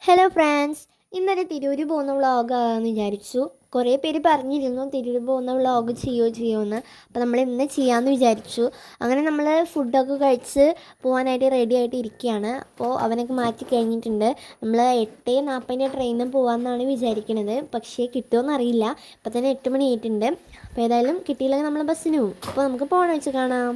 Hello friends, ഇന്നലെ തിരൂർ പോകുന്ന വ്ളോഗാന്ന് വിചാരിച്ചു. കുറേ പേര് പറഞ്ഞിരുന്നു തിരൂർ പോകുന്ന വ്ളോഗ് ചെയ്യുമെന്ന്. അപ്പോൾ നമ്മൾ ഇന്ന് ചെയ്യാമെന്ന് വിചാരിച്ചു. അങ്ങനെ നമ്മൾ ഫുഡൊക്കെ കഴിച്ച് പോകാനായിട്ട് റെഡി ആയിട്ട് ഇരിക്കുകയാണ്. അപ്പോൾ അവനൊക്കെ മാറ്റി കഴിഞ്ഞിട്ടുണ്ട്. നമ്മൾ 8:40 ട്രെയിനിന് പോകാമെന്നാണ് വിചാരിക്കുന്നത്. പക്ഷേ കിട്ടുമോയെന്നറിയില്ല. ഇപ്പോൾ തന്നെ 8 മണി ആയിട്ടുണ്ട്. അപ്പോൾ ഏതായാലും കിട്ടിയില്ലെങ്കിൽ നമ്മൾ ബസ്സിന് പോകും. അപ്പോൾ നമുക്ക് പോകണം വെച്ച് കാണാം.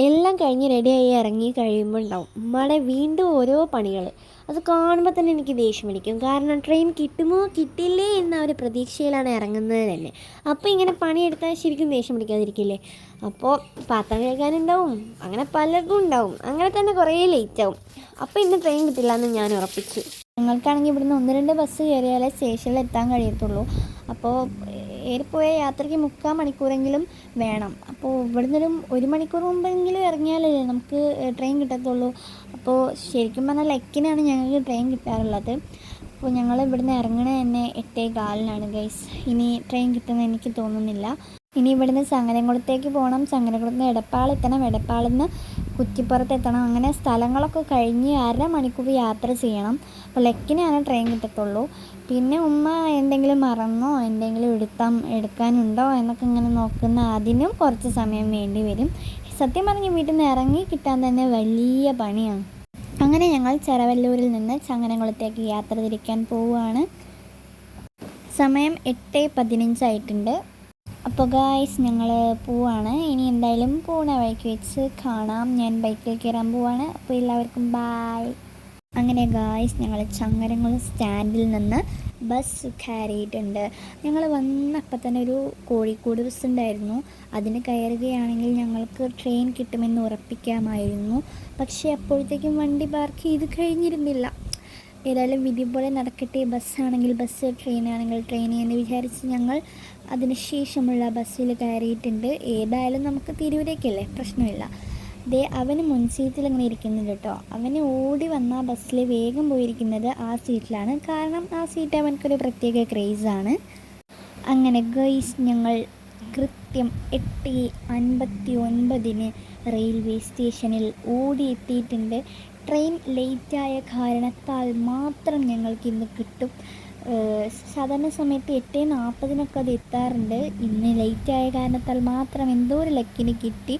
എല്ലാം കഴിഞ്ഞ് റെഡിയായി ഇറങ്ങി കഴിയുമ്പോൾ ഉണ്ടാവും ഉമ്മയുടെ വീണ്ടും ഓരോ പണികൾ. അത് കാണുമ്പോൾ തന്നെ എനിക്ക് ദേഷ്യം പിടിക്കും. കാരണം ട്രെയിൻ കിട്ടുമോ കിട്ടില്ലേ എന്ന ഒരു പ്രതീക്ഷയിലാണ് ഇറങ്ങുന്നത് തന്നെ. അപ്പോൾ ഇങ്ങനെ പണിയെടുത്താൽ ശരിക്കും ദേഷ്യം പിടിക്കാതിരിക്കില്ലേ? അപ്പോൾ പാത്രം കേൾക്കാനുണ്ടാവും, അങ്ങനെ പലർക്കും ഉണ്ടാവും. അങ്ങനെ തന്നെ കുറേ ലേറ്റ് ആവും. അപ്പോൾ ഇന്ന് ട്രെയിൻ കിട്ടില്ല എന്ന് ഞാൻ ഉറപ്പിച്ചു. ഞങ്ങൾക്കാണെങ്കിൽ ഇവിടുന്ന് 1-2 ബസ് കയറിയാലേ സ്റ്റേഷനിൽ എത്താൻ കഴിയത്തുള്ളൂ. അപ്പോൾ ഏറിപ്പോയ യാത്രയ്ക്ക് 3/4 മണിക്കൂറെങ്കിലും വേണം. അപ്പോൾ ഇവിടുന്നൊരു 1 മണിക്കൂർ മുമ്പെങ്കിലും ഇറങ്ങിയാലല്ലേ നമുക്ക് ട്രെയിൻ കിട്ടത്തുള്ളൂ. അപ്പോൾ ശരിക്കും പറഞ്ഞാൽ ലക്കിനാണ് ഞങ്ങൾക്ക് ട്രെയിൻ കിട്ടാറുള്ളത്. അപ്പോൾ ഞങ്ങൾ ഇവിടുന്ന് ഇറങ്ങണത് തന്നെ 8:15 ഗൈസ്. ഇനി ട്രെയിൻ കിട്ടുമെന്ന് എനിക്ക് തോന്നുന്നില്ല. ഇനി ഇവിടുന്ന് ചങ്ങരംകുളത്തേക്ക് പോകണം. ചങ്ങരംകുളത്ത് നിന്ന് എടപ്പാളെത്തണം. എടപ്പാളിൽ നിന്ന് കുറ്റിപ്പുറത്ത് എത്തണം. അങ്ങനെ സ്ഥലങ്ങളൊക്കെ കഴിഞ്ഞ് 1/2 മണിക്കൂർ യാത്ര ചെയ്യണം. അപ്പോൾ ലക്കിനാണ് ട്രെയിൻ കിട്ടത്തുള്ളൂ. പിന്നെ ഉമ്മ എന്തെങ്കിലും മറന്നോ എന്തെങ്കിലും എടുക്കാനുണ്ടോ എന്നൊക്കെ ഇങ്ങനെ നോക്കുന്ന അതിനും കുറച്ച് സമയം വേണ്ടി വരും. സത്യം പറഞ്ഞ് വീട്ടിൽ നിന്ന് ഇറങ്ങി കിട്ടാൻ തന്നെ വലിയ പണിയാണ്. അങ്ങനെ ഞങ്ങൾ ചെറവല്ലൂരിൽ നിന്ന് ചങ്ങരംകുളത്തേക്ക് യാത്ര തിരിക്കാൻ പോവുകയാണ്. സമയം 8:15 ആയിട്ടുണ്ട്. അപ്പോൾ ഗായ്സ് ഞങ്ങൾ പോവാണ്. ഇനി എന്തായാലും പോണ വഴിക്ക് വെച്ച് കാണാം. ഞാൻ ബൈക്കിൽ കയറാൻ പോവാണ്. അപ്പോൾ എല്ലാവർക്കും ബായ്. അങ്ങനെ ഗായ്സ് ഞങ്ങൾ ചങ്ങരംകുളം സ്റ്റാൻഡിൽ നിന്ന് ബസ് കയറിയിട്ടുണ്ട്. ഞങ്ങൾ വന്നപ്പോൾ തന്നെ ഒരു കോഴിക്കോട് ബസ് ഉണ്ടായിരുന്നു. അതിന് കയറുകയാണെങ്കിൽ ഞങ്ങൾക്ക് ട്രെയിൻ കിട്ടുമെന്ന് ഉറപ്പിക്കാമായിരുന്നു. പക്ഷേ അപ്പോഴത്തേക്കും വണ്ടി പാർക്ക് ചെയ്ത് കഴിഞ്ഞിരുന്നില്ല. ഏതായാലും വിധി പോലെ നടക്കട്ടെ. ബസ്സാണെങ്കിൽ ബസ്, ട്രെയിനാണെങ്കിൽ ട്രെയിൻ എന്ന് വിചാരിച്ച് ഞങ്ങൾ അതിന് ശേഷമുള്ള ബസ്സിൽ കയറിയിട്ടുണ്ട്. ഏതായാലും നമുക്ക് തിരൂരേക്കല്ലേ, പ്രശ്നമില്ല. അവന് മുൻ സീറ്റിൽ ഇങ്ങനെ ഇരിക്കുന്നുണ്ട് കേട്ടോ. അവന് ഓടി വന്ന ബസ്സിൽ വേഗം പോയിരിക്കുന്നത് ആ സീറ്റിലാണ്. കാരണം ആ സീറ്റ് അവനക്കൊരു പ്രത്യേക ക്രേസാണ്. അങ്ങനെ ഗൈസ് ഞങ്ങൾ കൃത്യം 8:59 റെയിൽവേ സ്റ്റേഷനിൽ ഓടിയെത്തിയിട്ടുണ്ട്. ട്രെയിൻ ലേറ്റായ കാരണത്താൽ മാത്രം ഞങ്ങൾക്കിന്ന് കിട്ടും. സാധാരണ സമയത്ത് 8:40 അത് എത്താറുണ്ട്. ഇന്ന് ലേറ്റായ കാരണത്താൽ മാത്രം എന്തോ ഒരു ലക്കിന് കിട്ടി.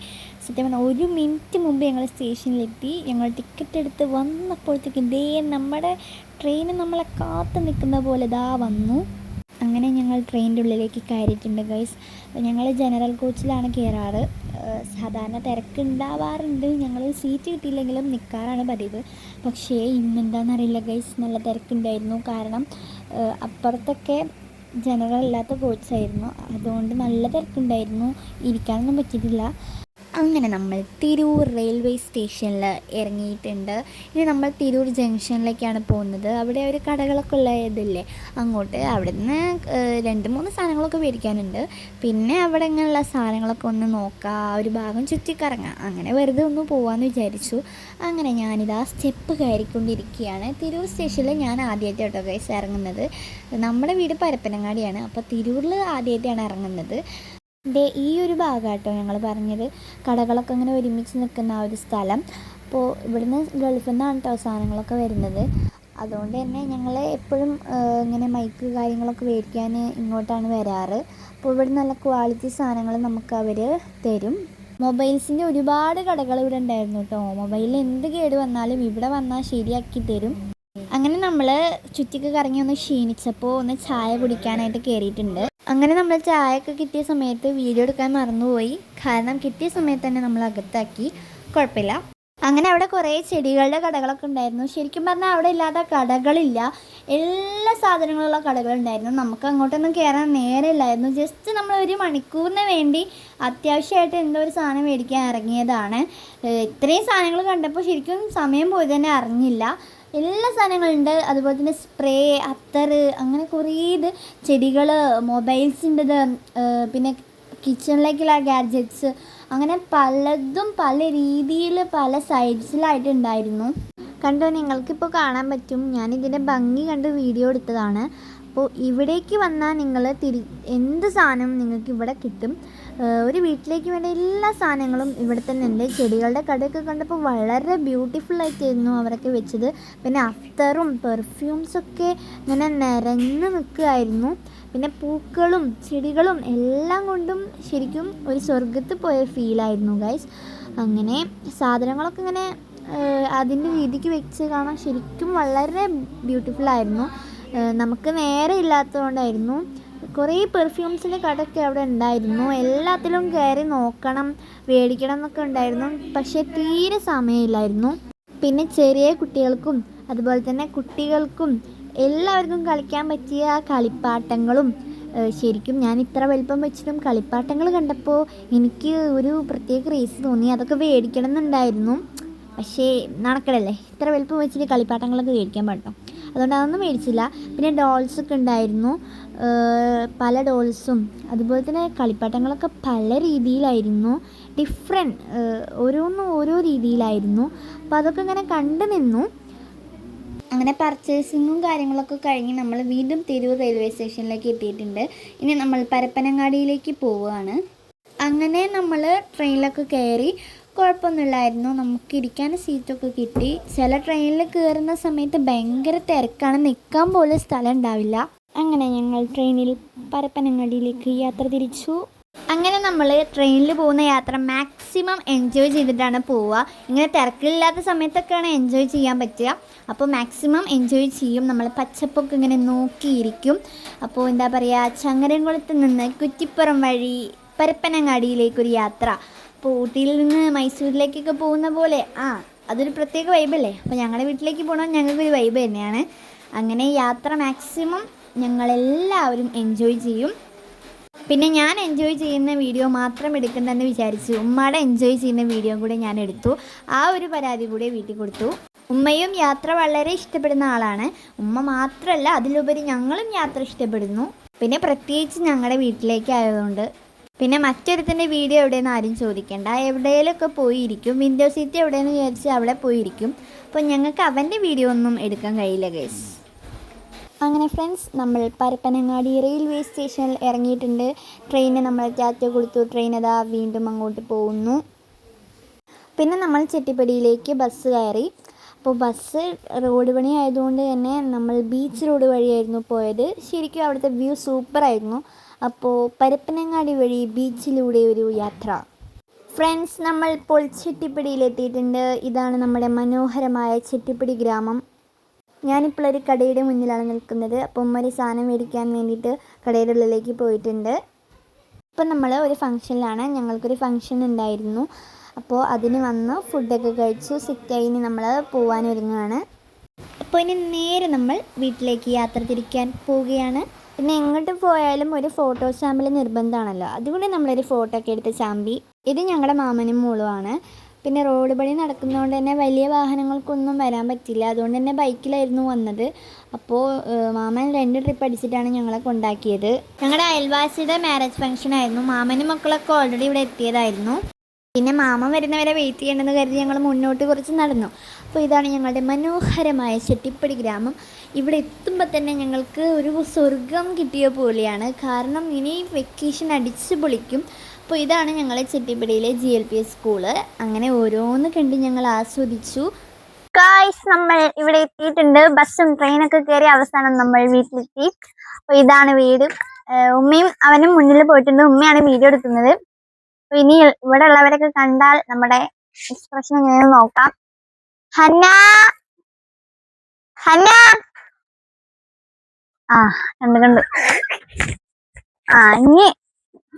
സത്യം പറഞ്ഞാൽ 1 മിനിറ്റ് മുമ്പ് ഞങ്ങൾ സ്റ്റേഷനിലെത്തി. ഞങ്ങൾ ടിക്കറ്റ് എടുത്ത് വന്നപ്പോഴത്തേക്കും നമ്മുടെ ട്രെയിൻ നമ്മളെ കാത്തു നിൽക്കുന്ന പോലെ വന്നു. അങ്ങനെ ഞങ്ങൾ ട്രെയിനിൻ്റെ ഉള്ളിലേക്ക് കയറിയിട്ടുണ്ട് ഗൈസ്. ഞങ്ങൾ ജനറൽ കോച്ചിലാണ് കയറാറ്. സാധാരണ തിരക്കുണ്ടാവാറുണ്ട്. ഞങ്ങൾ സീറ്റ് കിട്ടിയില്ലെങ്കിലും നിൽക്കാറാണ് പതിവ്. പക്ഷേ ഇന്നെന്താണെന്നറിയില്ല ഗൈസ്, നല്ല തിരക്കുണ്ടായിരുന്നു. കാരണം അപ്പുറത്തൊക്കെ ജനറൽ അല്ലാത്ത കോച്ചായിരുന്നു. അതുകൊണ്ട് നല്ല തിരക്കുണ്ടായിരുന്നു. ഇരിക്കാനൊന്നും പറ്റിയിട്ടില്ല. അങ്ങനെ നമ്മൾ തിരൂർ റെയിൽവേ സ്റ്റേഷനിൽ ഇറങ്ങിയിട്ടുണ്ട്. ഇനി നമ്മൾ തിരൂർ ജംഗ്ഷനിലേക്കാണ് പോകുന്നത്. അവിടെ ഒരു കടകളൊക്കെ ഉള്ള ഇതില്ലേ, അങ്ങോട്ട്. അവിടെ നിന്ന് 2-3 സാധനങ്ങളൊക്കെ മേടിക്കാനുണ്ട്. പിന്നെ അവിടെ ഇങ്ങനെയുള്ള സാധനങ്ങളൊക്കെ ഒന്ന് നോക്കാം, ഒരു ഭാഗം ചുറ്റിക്കറങ്ങാം. അങ്ങനെ വെറുതെ ഒന്ന് പോകാമെന്ന് വിചാരിച്ചു. അങ്ങനെ ഞാനിതാ സ്റ്റെപ്പ് കയറിക്കൊണ്ടിരിക്കുകയാണ്. തിരൂർ സ്റ്റേഷനിൽ ഞാൻ ആദ്യമായിട്ട് കേട്ടോ ഗൈസ് ഇറങ്ങുന്നത്. നമ്മുടെ വീട് പരപ്പനങ്ങാടിയാണ്. അപ്പോൾ തിരൂരിൽ ആദ്യമായിട്ടാണ് ഇറങ്ങുന്നത്. ഈ ഒരു ഭാഗമാട്ടോ ഞങ്ങൾ പറഞ്ഞത്, കടകളൊക്കെ ഇങ്ങനെ ഒരുമിച്ച് നിൽക്കുന്ന ആ ഒരു സ്ഥലം. അപ്പോൾ ഇവിടുന്ന് ഗൾഫിൽ നിന്നാണ് കേട്ടോ സാധനങ്ങളൊക്കെ വരുന്നത്. അതുകൊണ്ട് തന്നെ ഞങ്ങൾ എപ്പോഴും ഇങ്ങനെ മൈക്ക് കാര്യങ്ങളൊക്കെ മേടിക്കാൻ ഇങ്ങോട്ടാണ് വരാറ്. അപ്പോൾ ഇവിടെ നല്ല ക്വാളിറ്റി സാധനങ്ങൾ നമുക്ക് അവർ തരും. മൊബൈൽസിൻ്റെ ഒരുപാട് കടകൾ ഇവിടെ ഉണ്ടായിരുന്നു കേട്ടോ. മൊബൈലിൽ എന്ത് കേട് വന്നാലും ഇവിടെ വന്നാൽ ശരിയാക്കി തരും. അങ്ങനെ നമ്മൾ ചുറ്റിക്ക് കറങ്ങി ഒന്ന് ക്ഷീണിച്ചപ്പോൾ ഒന്ന് ചായ കുടിക്കാനായിട്ട് കയറിയിട്ടുണ്ട്. അങ്ങനെ നമ്മൾ ചായയൊക്കെ കിട്ടിയ സമയത്ത് വീഡിയോ എടുക്കാൻ മറന്നുപോയി. കാരണം കിട്ടിയ സമയത്ത് തന്നെ നമ്മൾ അകത്താക്കി, കുഴപ്പമില്ല. അങ്ങനെ അവിടെ കുറേ ചെടികളുടെ കടകളൊക്കെ ഉണ്ടായിരുന്നു. ശരിക്കും പറഞ്ഞാൽ അവിടെ ഇല്ലാത്ത കടകളില്ല, എല്ലാ സാധനങ്ങളുള്ള കടകളുണ്ടായിരുന്നു. നമുക്ക് അങ്ങോട്ടൊന്നും കയറാൻ നേരമില്ലായിരുന്നു. ജസ്റ്റ് നമ്മൾ 1 മണിക്കൂറിന് വേണ്ടി അത്യാവശ്യമായിട്ട് എന്തോ ഒരു സാധനം മേടിക്കാൻ ഇറങ്ങിയതാണ്. ഇത്രയും സാധനങ്ങൾ കണ്ടപ്പോൾ ശരിക്കും സമയം പോയി തന്നെ അറിഞ്ഞില്ല. എല്ലാ സാധനങ്ങളുണ്ട്. അതുപോലെ തന്നെ സ്പ്രേ, അത്തർ, അങ്ങനെ കുറേ ചെടികൾ, മൊബൈൽസിൻ്റെത്, പിന്നെ കിച്ചണിലേക്കുള്ള ഗാഡ്ജറ്റ്സ്, അങ്ങനെ പലതും പല രീതിയിൽ പല സൈഡ്സിലായിട്ടുണ്ടായിരുന്നു. കണ്ടോ, നിങ്ങൾക്കിപ്പോൾ കാണാൻ പറ്റും. ഞാനിതിൻ്റെ ഭംഗി കണ്ട് വീഡിയോ എടുത്തതാണ്. അപ്പോൾ ഇവിടേക്ക് വന്നാൽ നിങ്ങൾ എന്ത് സാധനം നിങ്ങൾക്ക് ഇവിടെ കിട്ടും. ഒരു വീട്ടിലേക്ക് വേണ്ട എല്ലാ സാധനങ്ങളും ഇവിടെ തന്നെ ഉണ്ട്. ചെടികളുടെ കടയൊക്കെ കണ്ടപ്പോൾ വളരെ ബ്യൂട്ടിഫുള്ളായിട്ടായിരുന്നു അവരൊക്കെ വെച്ചത്. പിന്നെ അത്തറും പെർഫ്യൂംസൊക്കെ ഇങ്ങനെ നിരന്ന് നിൽക്കുമായിരുന്നു. പിന്നെ പൂക്കളും ചെടികളും എല്ലാം കൊണ്ടും ശരിക്കും ഒരു സ്വർഗത്ത് പോയ ഫീലായിരുന്നു ഗൈസ്. അങ്ങനെ സാധനങ്ങളൊക്കെ ഇങ്ങനെ അതിൻ്റെ രീതിക്ക് വെച്ച് കാണാൻ ശരിക്കും വളരെ ബ്യൂട്ടിഫുള്ളായിരുന്നു. നമുക്ക് നേരെ ഇല്ലാത്തതുകൊണ്ടായിരുന്നു. കുറേ പെർഫ്യൂംസിൻ്റെ കടയൊക്കെ അവിടെ ഉണ്ടായിരുന്നു. എല്ലാത്തിലും കയറി നോക്കണം, മേടിക്കണം എന്നൊക്കെ ഉണ്ടായിരുന്നു. പക്ഷേ തീരെ സമയമില്ലായിരുന്നു. പിന്നെ ചെറിയ കുട്ടികൾക്കും അതുപോലെ തന്നെ കുട്ടികൾക്കും എല്ലാവർക്കും കളിക്കാൻ പറ്റിയ കളിപ്പാട്ടങ്ങളും, ശരിക്കും ഞാൻ ഇത്ര വലിപ്പം വെച്ചിട്ടും കളിപ്പാട്ടങ്ങൾ കണ്ടപ്പോൾ എനിക്ക് ഒരു പ്രത്യേക ക്രേസ് തോന്നി. അതൊക്കെ മേടിക്കണം എന്നുണ്ടായിരുന്നു. പക്ഷേ നടക്കടല്ലേ, ഇത്ര വലിപ്പം വെച്ചിട്ട് കളിപ്പാട്ടങ്ങളൊക്കെ മേടിക്കാൻ പാട്ടോ. അതുകൊണ്ട് അതൊന്നും മേടിച്ചില്ല. പിന്നെ ഡോൾസൊക്കെ ഉണ്ടായിരുന്നു, പല ഡോൾസും. അതുപോലെ തന്നെ കളിപ്പാട്ടങ്ങളൊക്കെ പല രീതിയിലായിരുന്നു, ഡിഫറെൻറ്റ്, ഓരോന്നും ഓരോ രീതിയിലായിരുന്നു. അപ്പോൾ അതൊക്കെ ഇങ്ങനെ കണ്ടു നിന്നു. അങ്ങനെ പർച്ചേസിങ്ങും കാര്യങ്ങളൊക്കെ കഴിഞ്ഞ് നമ്മൾ വീണ്ടും തിരൂർ റെയിൽവേ സ്റ്റേഷനിലേക്ക് എത്തിയിട്ടുണ്ട്. ഇനി നമ്മൾ പരപ്പനങ്ങാടിയിലേക്ക് പോവുകയാണ്. അങ്ങനെ നമ്മൾ ട്രെയിനിലൊക്കെ കയറി. കുഴപ്പമൊന്നുമില്ലായിരുന്നു, നമുക്കിരിക്കാൻ സീറ്റൊക്കെ കിട്ടി. ചില ട്രെയിനിൽ കയറുന്ന സമയത്ത് ഭയങ്കര തിരക്കാണ്, നിൽക്കാൻ പോലും സ്ഥലം ഉണ്ടാവില്ല. അങ്ങനെ ഞങ്ങൾ ട്രെയിനിൽ പരപ്പനങ്ങാടിയിലേക്ക് യാത്ര തിരിച്ചു. അങ്ങനെ നമ്മൾ ട്രെയിനിൽ പോകുന്ന യാത്ര മാക്സിമം എൻജോയ് ചെയ്തിട്ടാണ് പോവുക. ഇങ്ങനെ തിരക്കില്ലാത്ത സമയത്തൊക്കെയാണ് എൻജോയ് ചെയ്യാൻ പറ്റുക. അപ്പോൾ മാക്സിമം എൻജോയ് ചെയ്യും. നമ്മൾ പച്ചപ്പൊക്കെ ഇങ്ങനെ നോക്കിയിരിക്കും. അപ്പോൾ എന്താ പറയുക, ചങ്ങരംകുളത്ത് നിന്ന് കുറ്റിപ്പുറം വഴി പരപ്പനങ്ങാടിയിലേക്കൊരു യാത്ര. അപ്പോൾ ഊട്ടിയിൽ നിന്ന് മൈസൂരിലേക്കൊക്കെ പോകുന്ന പോലെ അതൊരു പ്രത്യേക വൈബല്ലേ. അപ്പോൾ ഞങ്ങളുടെ വീട്ടിലേക്ക് പോകണം ഞങ്ങൾക്കൊരു വൈബ് തന്നെയാണ്. അങ്ങനെ യാത്ര മാക്സിമം ഞങ്ങളെല്ലാവരും എൻജോയ് ചെയ്യും. പിന്നെ ഞാൻ എൻജോയ് ചെയ്യുന്ന വീഡിയോ മാത്രം എടുക്കണ്ടെന്ന് വിചാരിച്ചു ഉമ്മയുടെ എൻജോയ് ചെയ്യുന്ന വീഡിയോ കൂടെ ഞാൻ എടുത്തു. ആ ഒരു പരാതി കൂടെ വീട്ടിൽ കൊടുത്തു. ഉമ്മയും യാത്ര വളരെ ഇഷ്ടപ്പെടുന്ന ആളാണ്. ഉമ്മ മാത്രമല്ല, അതിലുപരി ഞങ്ങളും യാത്ര ഇഷ്ടപ്പെടുന്നു. പിന്നെ പ്രത്യേകിച്ച് ഞങ്ങളുടെ വീട്ടിലേക്ക് ആയതുകൊണ്ട്. പിന്നെ മറ്റൊരുത്തൻ്റെ വീഡിയോ എവിടെയെന്ന് ആരും ചോദിക്കേണ്ട, എവിടെയെങ്കിലുമൊക്കെ പോയിരിക്കും. വിൻഡോ സീറ്റ് എവിടെയെന്ന് വിചാരിച്ച് അവിടെ പോയിരിക്കും. അപ്പോൾ ഞങ്ങൾക്ക് അവൻ്റെ വീഡിയോ ഒന്നും എടുക്കാൻ കഴിയില്ല ഗൈസ്. അങ്ങനെ ഫ്രണ്ട്സ്, നമ്മൾ പരപ്പനങ്ങാടി റെയിൽവേ സ്റ്റേഷനിൽ ഇറങ്ങിയിട്ടുണ്ട്. ട്രെയിനിന് നമ്മൾ ടാറ്റ കൊടുത്തു. ട്രെയിൻ അതാ വീണ്ടും അങ്ങോട്ട് പോകുന്നു. പിന്നെ നമ്മൾ ചെട്ടിപ്പടിയിലേക്ക് ബസ് കയറി. അപ്പോൾ ബസ് റോഡ് പണി ആയതുകൊണ്ട് തന്നെ നമ്മൾ ബീച്ച് റോഡ് വഴിയായിരുന്നു പോയത്. ശരിക്കും അവിടുത്തെ വ്യൂ സൂപ്പറായിരുന്നു. അപ്പോൾ പരപ്പനങ്ങാടി വഴി ബീച്ചിലൂടെ ഒരു യാത്ര. ഫ്രണ്ട്സ്, നമ്മൾ ഇപ്പോൾ ചെട്ടിപ്പടിയിലെത്തിയിട്ടുണ്ട്. ഇതാണ് നമ്മുടെ മനോഹരമായ ചെട്ടിപ്പടി ഗ്രാമം. ഞാനിപ്പോൾ ഒരു കടയുടെ മുന്നിലാണ് നിൽക്കുന്നത്. അപ്പോൾ ഉമ്മ ഒരു സാധനം മേടിക്കാൻ വേണ്ടിയിട്ട് കടയുടെ ഉള്ളിലേക്ക് പോയിട്ടുണ്ട്. ഇപ്പം നമ്മൾ ഒരു ഫംഗ്ഷനിലാണ്. ഞങ്ങൾക്കൊരു ഫംഗ്ഷൻ ഉണ്ടായിരുന്നു. അപ്പോൾ അതിന് വന്ന് ഫുഡൊക്കെ കഴിച്ചു സെറ്റായി നമ്മൾ പോകാനൊരുങ്ങുകയാണ്. അപ്പോൾ ഇനി നേരെ നമ്മൾ വീട്ടിലേക്ക് യാത്ര തിരിക്കാൻ പോവുകയാണ്. പിന്നെ എങ്ങോട്ട് പോയാലും ഒരു ഫോട്ടോ സ്റ്റാമ്പിൽ നിർബന്ധമാണല്ലോ. അതുകൊണ്ട് നമ്മളൊരു ഫോട്ടോ ഒക്കെ എടുത്ത് ചാമ്പി. ഇത് ഞങ്ങളുടെ മാമനും മോളുമാണ്. പിന്നെ റോഡ് പണി നടക്കുന്നതുകൊണ്ട് തന്നെ വലിയ വാഹനങ്ങൾക്കൊന്നും വരാൻ പറ്റില്ല. അതുകൊണ്ട് തന്നെ ബൈക്കിലായിരുന്നു വന്നത്. അപ്പോൾ മാമൻ 2 ട്രിപ്പ് അടിച്ചിട്ടാണ് ഞങ്ങളെ കൊണ്ടാക്കിയത്. ഞങ്ങളുടെ അയൽവാസിയുടെ മാരേജ് ഫംഗ്ഷനായിരുന്നു. മാമനും മക്കളൊക്കെ ഓൾറെഡി ഇവിടെ എത്തിയതായിരുന്നു. പിന്നെ മാമൻ വരുന്നവരെ വെയിറ്റ് ചെയ്യണമെന്ന് കരുതി ഞങ്ങൾ മുന്നോട്ട് കുറച്ച് നടന്നു. അപ്പോൾ ഇതാണ് ഞങ്ങളുടെ മനോഹരമായ ചെട്ടിപ്പടി ഗ്രാമം. ഇവിടെ എത്തുമ്പോൾ തന്നെ ഞങ്ങൾക്ക് ഒരു സ്വർഗം കിട്ടിയ പോലെയാണ്. കാരണം ഇനി വെക്കേഷൻ അടിച്ച് പൊളിക്കും. അപ്പോൾ ഇതാണ് ഞങ്ങളെ ചെട്ടിപ്പടിയിലെ GLPS സ്കൂള്. അങ്ങനെ ഓരോന്ന് കണ്ട് ഞങ്ങൾ ആസ്വദിച്ചു. ഗായ്സ്, നമ്മൾ ഇവിടെ എത്തിയിട്ടുണ്ട്. ബസ്സും ട്രെയിനൊക്കെ കയറി അവസാനം നമ്മൾ വീട്ടിലെത്തി. അപ്പോൾ ഇതാണ് വീട്. ഉമ്മയും അവനും മുന്നിൽ പോയിട്ടുണ്ട്. ഉമ്മയാണ് വീഡിയോ എടുക്കുന്നത്. അപ്പോൾ ഇനി ഇവിടെ ഉള്ളവരൊക്കെ കണ്ടാൽ നമ്മുടെ എക്സ്പ്രഷൻ എങ്ങനെയെന്ന് നോക്കാം. ഹന്ന ഹന്ന കണ്ട് ഇനി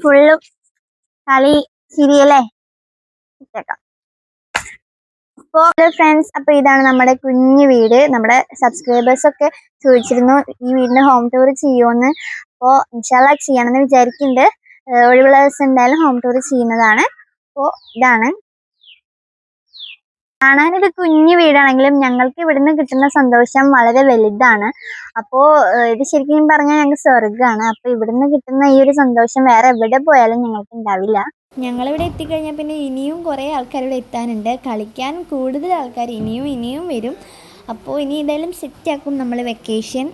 ഫുള്ള് കളി ചിരിയല്ലേ. അപ്പോൾ ഫ്രണ്ട്സ്, അപ്പോൾ ഇതാണ് നമ്മുടെ കുഞ്ഞു വീട്. നമ്മുടെ സബ്സ്ക്രൈബേഴ്സൊക്കെ ചോദിച്ചിരുന്നു ഈ വീടിന് ഹോം ടൂർ ചെയ്യുമെന്ന്. അപ്പോൾ ഇൻഷാല്ലാ ചെയ്യണമെന്ന് വിചാരിക്കുന്നുണ്ട്. ഒഴിവുള്ള ദിവസം എന്തായാലും ഹോം ടൂർ ചെയ്യുന്നതാണ്. അപ്പോൾ ഇതാണ് കാണാനൊരു കുഞ്ഞു വീടാണെങ്കിലും ഞങ്ങൾക്ക് ഇവിടുന്ന് കിട്ടുന്ന സന്തോഷം വളരെ വലുതാണ്. അപ്പോൾ ഇത് ശരിക്കും പറഞ്ഞാൽ ഞങ്ങൾക്ക് സ്വർഗ്ഗമാണ്. അപ്പോൾ ഇവിടുന്ന് കിട്ടുന്ന ഈ ഒരു സന്തോഷം വേറെ എവിടെ പോയാലും ഞങ്ങൾക്ക് ഉണ്ടാവില്ല. ഞങ്ങളിവിടെ എത്തിക്കഴിഞ്ഞാൽ പിന്നെ ഇനിയും കുറേ ആൾക്കാർ ഇവിടെ എത്താനുണ്ട്. കളിക്കാൻ കൂടുതൽ ആൾക്കാർ ഇനിയും വരും. അപ്പോൾ ഇനി എന്തായാലും സെറ്റാക്കും നമ്മൾ വെക്കേഷൻ.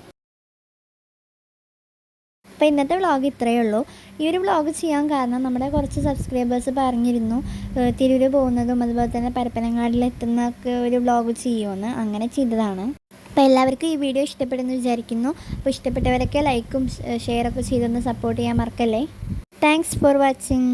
അപ്പോൾ ഇന്നത്തെ വ്ളോഗ് ഇത്രയേ ഉള്ളൂ. ഈ ഒരു വ്ളോഗ് ചെയ്യാൻ കാരണം നമ്മുടെ കുറച്ച് സബ്സ്ക്രൈബേഴ്സ് പറഞ്ഞിരുന്നു തിരൂർ പോകുന്നതും അതുപോലെ തന്നെ പരപ്പനങ്ങാടിലെത്തുന്നതൊക്കെ ഒരു വ്ളോഗ് ചെയ്യുമെന്ന്. അങ്ങനെ ചെയ്തതാണ്. അപ്പോൾ എല്ലാവർക്കും ഈ വീഡിയോ ഇഷ്ടപ്പെടുമെന്ന് വിചാരിക്കുന്നു. അപ്പോൾ ഇഷ്ടപ്പെട്ടവരൊക്കെ ലൈക്കും ഷെയറൊക്കെ ചെയ്തൊന്ന് സപ്പോർട്ട് ചെയ്യാൻ മറക്കല്ലേ. Thanks for watching.